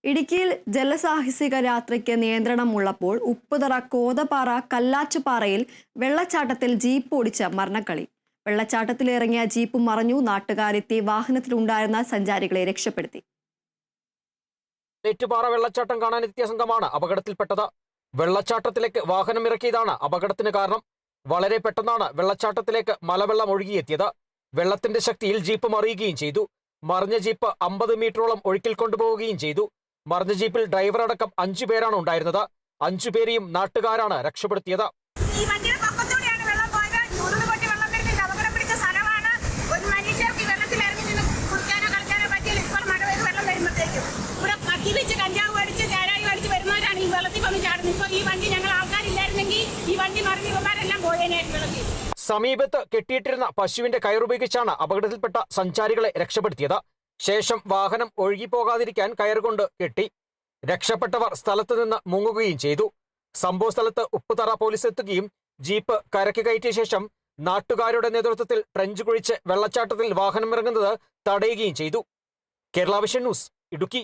ഇടുക്കിയിൽ ജലസാഹസിക യാത്രയ്ക്ക് നിയന്ത്രണമുള്ളപ്പോൾ ഉപ്പുതറ കോതപ്പാറ കല്ലാറ്റുപാറയിൽ വെള്ളച്ചാട്ടത്തിൽ ജീപ്പ് ഓടിച്ച മരണക്കളി. വെള്ളച്ചാട്ടത്തിലിറങ്ങിയ ജീപ്പ് മറഞ്ഞു. നാട്ടുകാരെത്തി വാഹനത്തിലുണ്ടായിരുന്ന സഞ്ചാരികളെ രക്ഷപ്പെടുത്തി. ഏറ്റുപാറ വെള്ളച്ചാട്ടം കാണാനെത്തിയ സംഘമാണ് അപകടത്തിൽപ്പെട്ടത്. വെള്ളച്ചാട്ടത്തിലേക്ക് വാഹനം ഇറക്കിയതാണ് അപകടത്തിന് കാരണം. വളരെ പെട്ടെന്നാണ് വെള്ളച്ചാട്ടത്തിലേക്ക് മലവെള്ളം ഒഴുകിയെത്തിയത്. വെള്ളത്തിന്റെ ശക്തിയിൽ ജീപ്പ് മറിയുകയും ചെയ്തു. മറിഞ്ഞ ജീപ്പ് 50 മീറ്ററോളം ഒഴുക്കിൽ കൊണ്ടുപോവുകയും ചെയ്തു. മറിഞ്ഞ ജീപ്പിൽ ഡ്രൈവർ അടക്കം 5 പേരാണ് ഉണ്ടായിരുന്നത്. 5 പേരെയും നാട്ടുകാരാണ് രക്ഷപ്പെടുത്തിയത്. സമീപത്ത് കെട്ടിയിട്ടിരുന്ന പശുവിന്റെ കയറുപയോഗിച്ചാണ് അപകടത്തിൽപ്പെട്ട സഞ്ചാരികളെ രക്ഷപ്പെടുത്തിയത്. ശേഷം വാഹനം ഒഴുകിപ്പോകാതിരിക്കാൻ കയറുകൊണ്ട് കെട്ടി. രക്ഷപ്പെട്ടവർ സ്ഥലത്ത് നിന്ന് മുങ്ങുകയും ചെയ്തു. സംഭവ സ്ഥലത്ത് ഉപ്പുതറ പോലീസ് എത്തുകയും ജീപ്പ് കരയ്ക്ക് കയറ്റിയ ശേഷം നാട്ടുകാരുടെ നേതൃത്വത്തിൽ ട്രെഞ്ച് കുഴിച്ച് വെള്ളച്ചാട്ടത്തിൽ വാഹനം ഇറങ്ങുന്നത് തടയുകയും ചെയ്തു. Kerala vision news, Idukki.